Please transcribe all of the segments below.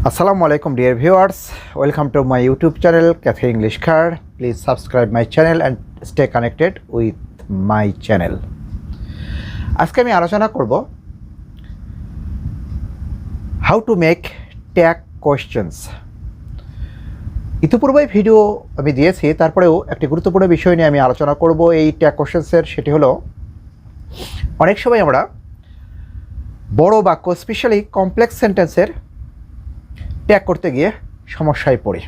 Assalamu alaikum dear viewers, welcome to my YouTube channel Cafe English Card. Please subscribe my channel and stay connected with my channel. আজকে আমি আলোচনা করব how to make tag questions. ইতিপূর্বে video আমি দিয়েছি, তারপরেও একটি গুরুত্বপূর্ণ বিষয় নিয়ে আমি আলোচনা করব এই ট্যাগ কোশ্চেন্সের। সেটি হলো অনেক সময় আমরা বড় বাক্য স্পেশালি কমপ্লেক্স সেন্টেন্সের ট্যাগ করতে গিয়ে সমস্যায় পড়ি।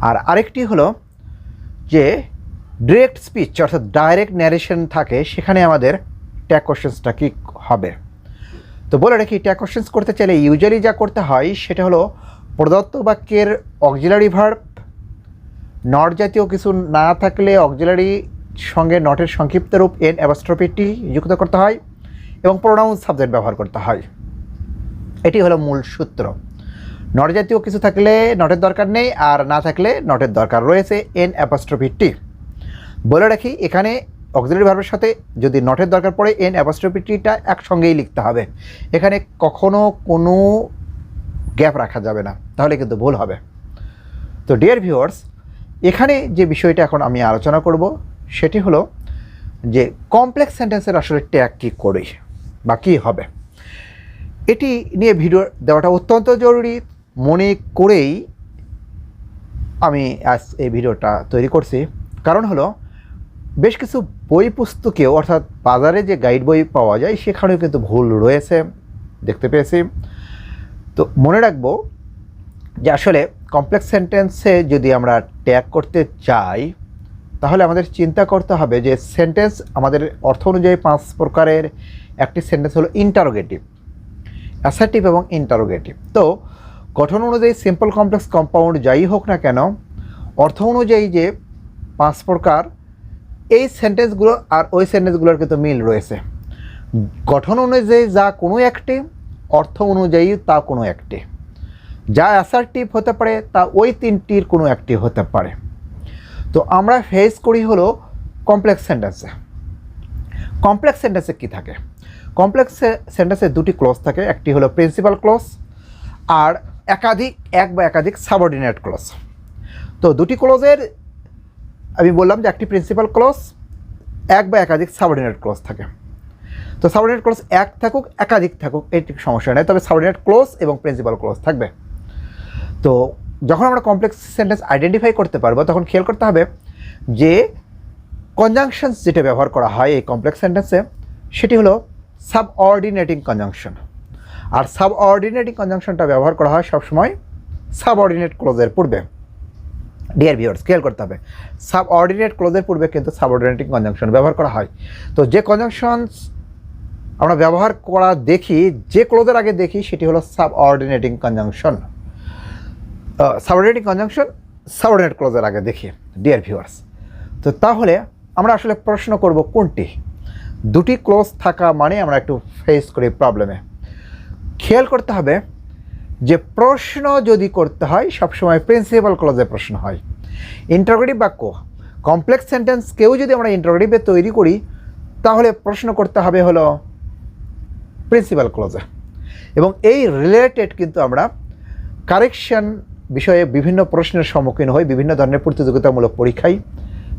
আর আরেকটি হলো যে ডিরেক্ট স্পিচ অর্থাৎ ডাইরেক্ট ন্যারেশন থাকে, সেখানে আমাদের ট্যাগ কোশ্চেন্সটা কী হবে। তো বলে রাখি, ট্যাগ কোশ্চেন্স করতে চাইলে ইউজুয়ালি যা করতে হয় সেটা হলো প্রদত্ত বাক্যের অক্সিলারি ভার্ব, নট জাতীয় কিছু না থাকলে অক্সিলারি সঙ্গে নটের সংক্ষিপ্ত রূপ এন অ্যাপোস্ট্রফি টি যুক্ত করতে হয় এবং প্রোনাউন সাবজেক্ট ব্যবহার করতে হয়। এটি হলো মূল সূত্র। নট জাতীয় কিছু থাকলে নটের দরকার নেই, আর না থাকলে নটের দরকার রয়েছে এন অ্যাপোস্ট্রফি টি। বলে রাখি, এখানে অক্সিলারি ভার্বের সাথে যদি নটের দরকার পড়ে এন অ্যাপোস্ট্রফি টিটা একসঙ্গেই লিখতে হবে। এখানে কখনো কোনো গ্যাপ রাখা যাবে না, তাহলে কিন্তু ভুল হবে। তো ডিয়ার ভিউয়ার্স, এখানে যে বিষয়টা এখন আমি আলোচনা করব সেটি হলো যে কমপ্লেক্স সেন্টেন্সের আসলে ট্যাগ কী করে বা কী হবে, এটি নিয়ে ভিডিও দেওয়াটা অত্যন্ত জরুরি মনে করেই আমি আজ এই ভিডিওটা তৈরি করছি। কারণ হলো বেশ কিছু বই পুস্তকেও অর্থাৎ বাজারে যে গাইড বই পাওয়া যায় সেখানেও কিন্তু ভুল রয়েছে দেখতে পেয়েছি। তো মনে রাখবো যে আসলে কমপ্লেক্স সেন্টেন্সে যদি আমরা ট্যাগ করতে চাই তাহলে আমাদের চিন্তা করতে হবে যে সেন্টেন্স আমাদের অর্থ অনুযায়ী 5 প্রকারের। একটি সেন্টেন্স হলো ইন্টারোগেটিভ, অ্যাসার্টিভ এবং ইন্টারোগেটিভ। তো গঠন অনুযায়ী সিম্পল, কমপ্লেক্স, কম্পাউন্ড যাই হোক না কেন, অর্থ অনুযায়ী যে 5 প্রকার, এই সেন্টেন্সগুলো আর ওই সেন্টেন্সগুলোর কিন্তু মিল রয়েছে। গঠন অনুযায়ী যা কোনো একটি, অর্থ অনুযায়ী তা কোনো একটি। যা অ্যাসার্টিভ হতে পারে তা ওই 3টির কোনো একটি হতে পারে। তো আমরা ফেস করি হলো কমপ্লেক্স সেন্টেন্সে। কমপ্লেক্স সেন্টেন্সে কী থাকে? কমপ্লেক্স সেন্টেন্সে 2টি ক্লজ থাকে। একটি হলো প্রিন্সিপাল ক্লজ আর এক বা একাধিক সাবঅর্ডিনেট ক্লজ। তো 2টি ক্লজের আমি বললাম যে একটি প্রিন্সিপাল ক্লজ, এক বা একাধিক সাবঅর্ডিনেট ক্লজ থাকে। তো সাবঅর্ডিনেট ক্লজ এক থাকুক একাধিক থাকুক এটি সমস্যা নেই, তবে সাবঅর্ডিনেট ক্লজ এবং প্রিন্সিপাল ক্লজ থাকবে। তো যখন আমরা কমপ্লেক্স সেন্টেন্স আইডেন্টিফাই করতে পারবো তখন খেয়াল করতে হবে যে কনজাংশনস যেটা ব্যবহার করা হয় এই কমপ্লেক্স সেন্টেন্সে সেটি হলো সাবঅর্ডিনেটিং কনজাংশন। আর সাবঅর্ডিনেটিং কনজাংশনটা ব্যবহার করা হয় সবসময় সাবঅর্ডিনেট ক্লোজের পূর্বে। ডিয়ার ভিউয়ার্স, খেয়াল করতে হবে সাবঅর্ডিনেট ক্লোজের পূর্বে কিন্তু সাবঅর্ডিনেটিং কনজাংশন ব্যবহার করা হয়। তো যে কনজাংশনস আমরা ব্যবহার করা দেখি, যে ক্লোজের আগে দেখি সেটি হলো subordinating conjunction. Subordinating conjunction subordinate ক্লোজের আগে দেখি ডিয়ার ভিউয়ার্স। তো তাহলে আমরা আসলে প্রশ্ন করব কোনটি? 2টি ক্লোজ থাকা মানে আমরা একটু ফেস করি প্রবলেমে। খেয়াল করতে হবে যে প্রশ্ন যদি করতে হয় সবসময় প্রিন্সিপাল ক্লজে প্রশ্ন হয়। ইন্টারোগেটিভ বাক্য, কমপ্লেক্স সেন্টেন্সকেও যদি আমরা ইন্টারোগেটিভে তৈরি করি তাহলে প্রশ্ন করতে হবে হলো প্রিন্সিপাল ক্লজে। এবং এই রিলেটেড কিন্তু আমরা কারেকশন বিষয়ে বিভিন্ন প্রশ্নের সম্মুখীন হই বিভিন্ন ধরনের প্রতিযোগিতামূলক পরীক্ষায়,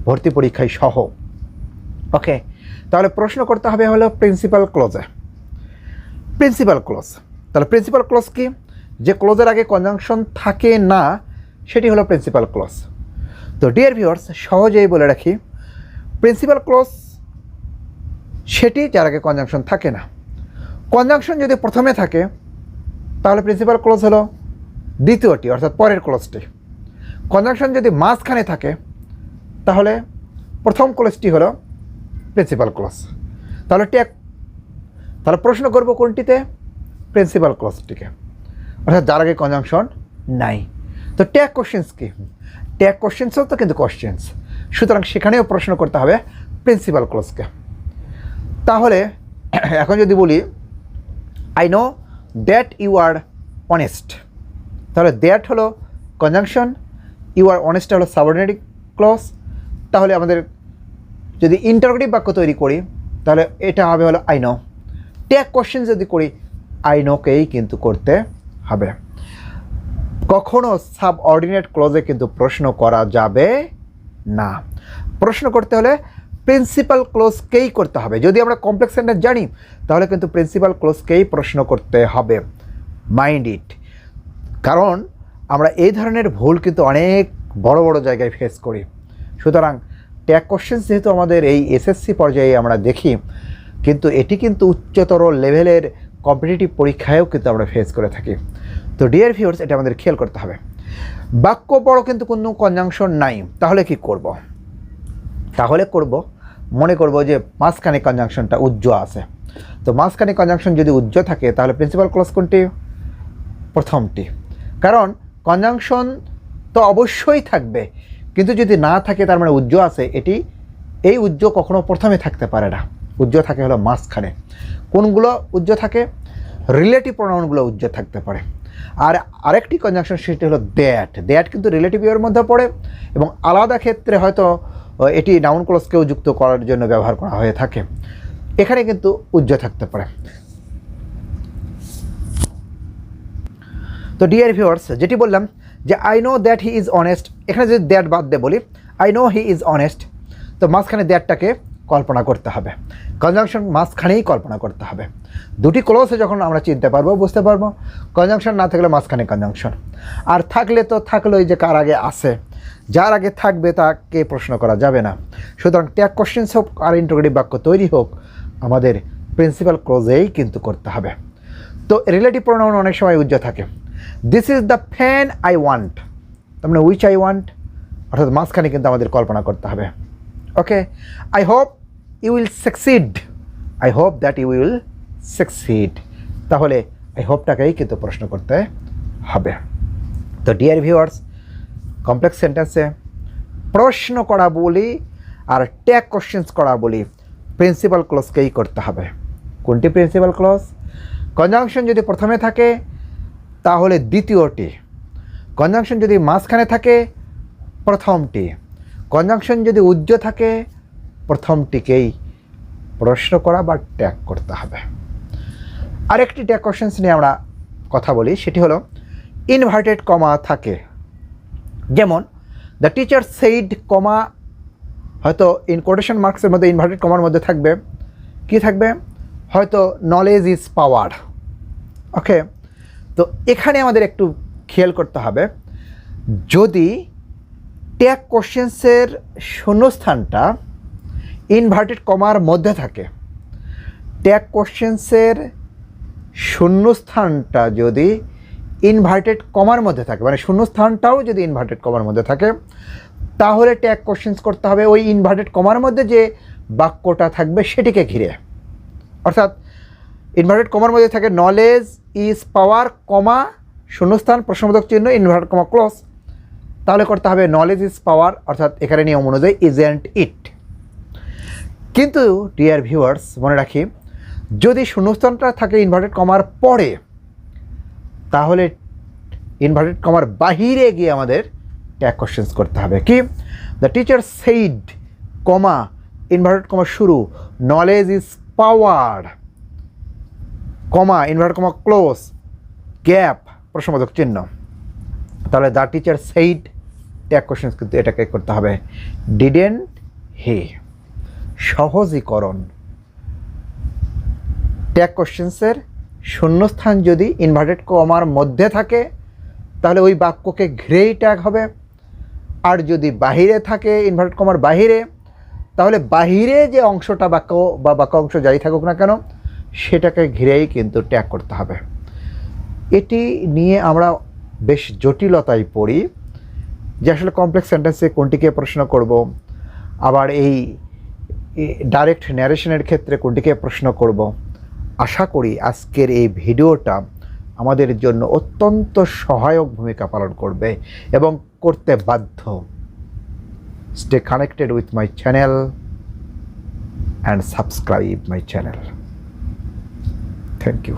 ভর্তি পরীক্ষায় সহ। ওকে, তাহলে প্রশ্ন করতে হবে হলো প্রিন্সিপাল ক্লজে। প্রিন্সিপাল ক্লজ, তাহলে প্রিন্সিপাল ক্লজ কি? যে ক্লজের আগে কনজাংশন থাকে না সেটি হলো প্রিন্সিপাল ক্লজ। তো ডিয়ার ভিউয়ার্স, সহজেই বলে রাখি, প্রিন্সিপাল ক্লজ সেটি যার আগে কনজাংশন থাকে না। কনজাংশন যদি প্রথমে থাকে তাহলে প্রিন্সিপাল ক্লজ হলো দ্বিতীয়টি অর্থাৎ পরের ক্লজটি। কনজাংশন যদি মাঝখানে থাকে তাহলে প্রথম ক্লজটি হলো প্রিন্সিপাল ক্লজ। তাহলে প্রশ্ন করব কোনটিতে? প্রিন্সিপাল ক্লজটিকে, অর্থাৎ যার আগে কনজাংশন নাই। তো ট্যাগ কোশ্চেন্স কি? ট্যাগ কোশ্চেন্সও তো কিন্তু কোশ্চেন্স, সুতরাং সেখানেও প্রশ্ন করতে হবে প্রিন্সিপাল ক্লজকে। তাহলে এখন যদি বলি I know that you are honest, তাহলে দ্যাট হলো কনজাংশন, ইউ আর অনেস্ট হলো সাবঅর্ডিনেটিং ক্লজ। তাহলে আমাদের যদি ইন্টারোগেটিভ বাক্য তৈরি করি তাহলে এটা হবে হলো আই নো। ট্যাগ কোশ্চেন যদি করি আই নোকেই কিন্তু করতে হবে। কখনো সাবঅর্ডিনেট ক্লজে কিন্তু প্রশ্ন করা যাবে না। প্রশ্ন করতে হলে প্রিন্সিপাল ক্লজকেই করতে হবে। যদি আমরা কমপ্লেক্স সেন্টেন্স জানি তাহলে কিন্তু প্রিন্সিপাল ক্লজকেই প্রশ্ন করতে হবে, মাইন্ড ইট। কারণ আমরা এই ধরনের ভুল কিন্তু অনেক বড় বড় জায়গায় ফেস করি। সুতরাং ট্যাগ কোশ্চেন্স যেহেতু আমাদের এই এসএসসি পর্যায়ে আমরা দেখি, কিন্তু এটি কিন্তু উচ্চতর লেভেলের কম্পিটিটিভ পরীক্ষায়ও কিন্তু আমরা ফেস করে থাকি। তো ডিয়ার ভিউয়ার্স, এটা আমাদের খেয়াল করতে হবে। বাক্য বড় কিন্তু কোনো কনজাংশন নাই, তাহলে কি করব? তাহলে মনে করব যে মাঝখানে কনজাংশনটা উজ্জ আছে। তো মাঝখানে কনজাংশন যদি উজ্জ থাকে তাহলে প্রিন্সিপাল ক্লজ কোনটি? প্রথমটি। কারণ কনজাংশন তো অবশ্যই থাকবে, কিন্তু যদি না থাকে তার মানে উজ্জ আছে। এই উজ্জ কখনো প্রথমে থাকতে পারে না, উজ্জ থাকে হলো মাঝখানে। কোনগুলো উজ্জ থাকে? রিলেটিভ প্রোনাউনগুলো উজ্জ থাকতে পারে। আর আরেকটি কনজাংশন সেটি হলো দ্যাট কিন্তু রিলেটিভ এর মধ্যে পড়ে, এবং আলাদা ক্ষেত্রে হয়তো এটি নাউন ক্লজকেও যুক্ত করার জন্য ব্যবহার করা হয়ে থাকে। এখানে কিন্তু উজ্জ থাকতে পারে। তো ডিয়ার ভিউয়ার্স, যেটি বললাম যে I know that he is honest, এখানে যদি দ্যাট বাদ দিয়ে বলি I no he is honest, তো মাঝখানে দ্যাটটাকে কল্পনা করতে হবে। কনজাংশন মাঝখানেই কল্পনা করতে হবে। দুটি ক্লোজে যখন আমরা চিনতে পারবো, বুঝতে পারবো। কনজাংশন না থাকলে মাঝখানে কনজাংশন, আর থাকলে তো থাকলোই যে কার আগে আছে, যার আগে থাকবে তাকে প্রশ্ন করা যাবে না। সুতরাং ট্যাগ কোশ্চেন্স হোক আর ইন্টারোগেটিভ বাক্য তৈরি হোক, আমাদের প্রিন্সিপাল ক্লোজেই কিন্তু করতে হবে। তো রিলেটিভ প্রোনাউন অনেক সময় উজ্জ থাকে। This is the fan I want, তার মানে উইচ আই ওয়ান্ট, অর্থাৎ মাঝখানে কিন্তু আমাদের কল্পনা করতে হবে। Okay, I hope you will succeed, I hope that you will succeed, তাহলে আই হোপটাকেই কিন্তু প্রশ্ন করতে হবে। তো ডিয়ার ভিউয়ার্স, কমপ্লেক্স সেন্টেন্সে প্রশ্ন করা বলি আর ট্যাগ কোশ্চেন্স করা বলি, প্রিন্সিপাল ক্লজকেই করতে হবে। কোনটি প্রিন্সিপাল ক্লজ? কনজাংশন যদি প্রথমে থাকে তাহলে দ্বিতীয়টি, কনজাংশন যদি মাঝখানে থাকে প্রথমটি, কনজাংশন যদি উজ্জ থাকে প্রথমটিকেই প্রশ্ন করা বা ট্যাগ করতে হবে। আরেকটি ট্যাগ কোশ্চেন্স নিয়ে আমরা কথা বলি, সেটি হলো ইনভার্টেড কমা থাকে। যেমন দ্য টিচার সেইড, কমা হয়তো ইন কোটেশন মার্কসের মধ্যে ইনভার্টেড কমার মধ্যে থাকবে, কি থাকবে? হয়তো নলেজ ইজ পাওয়ার। ওকে, তো এখানে আমাদের একটু খেয়াল করতে হবে, যদি ট্যাগ কোশ্চেন্সের শূন্যস্থানটা ইনভার্টেড কমার মধ্যে থাকে, ট্যাগ কোশ্চেন্সের শূন্যস্থানটা যদি ইনভার্টেড কমার মধ্যে থাকে, মানে শূন্যস্থানটাও যদি ইনভার্টেড কমার মধ্যে থাকে, তাহলে ট্যাগ কোশ্চেন্স করতে হবে ওই ইনভার্টেড কমার মধ্যে যে বাক্যটা থাকবে সেটিকে ঘিরে। অর্থাৎ ইনভার্টেড কমার মধ্যে থাকে নলেজ ইজ পাওয়ার, কমা শূন্যস্থান প্রশ্নবোধক চিহ্ন ইনভার্টেড কমা ক্লজ, তাহলে করতে হবে নলেজ ইজ পাওয়ার, অর্থাৎ এখানে নিয়ম অনুযায়ী ইজন্ট ইট। কিন্তু ডিয়ার ভিউয়ার্স, মনে রাখি, যদি শূন্যস্থানটা থাকে ইনভার্টেড কমার পরে, তাহলে ইনভার্টেড কমার বাহিরে গিয়ে আমাদের ট্যাগ কোশ্চেন্স করতে হবে। কি? The teacher said, comma inverted comma শুরু, knowledge is power, comma inverted comma close, gap প্রশ্নবোধক চিহ্ন, তাহলে the teacher said tag questions কিন্তু এটাকে করতে হবে ডিডেন্ট হি। সহজীকরণ, ট্যাগ কোশ্চেন্সের শূন্যস্থান যদি ইনভার্টেড কমার মধ্যে থাকে তাহলে ওই বাক্যকে ঘিরেই ট্যাগ হবে, আর যদি বাহিরে থাকে ইনভার্টেড কমার বাহিরে, তাহলে বাহিরে যে অংশটা বাক্য বা বাক্য অংশ যাই থাকুক না কেন সেটাকে ঘিরেই কিন্তু ট্যাগ করতে হবে। এটি নিয়ে আমরা বেশ জটিলতায় পড়ি যে আসলে কমপ্লেক্স সেন্টেন্সে কোনটিকে প্রশ্ন করব, আবার এই ডাইরেক্ট ন্যারেশনের ক্ষেত্রে কোনটিকে প্রশ্ন করব। আশা করি আজকের এই ভিডিওটা আমাদের জন্য অত্যন্ত সহায়ক ভূমিকা পালন করবে এবং করতে বাধ্য। Stay connected with my channel and subscribe my channel. Thank you.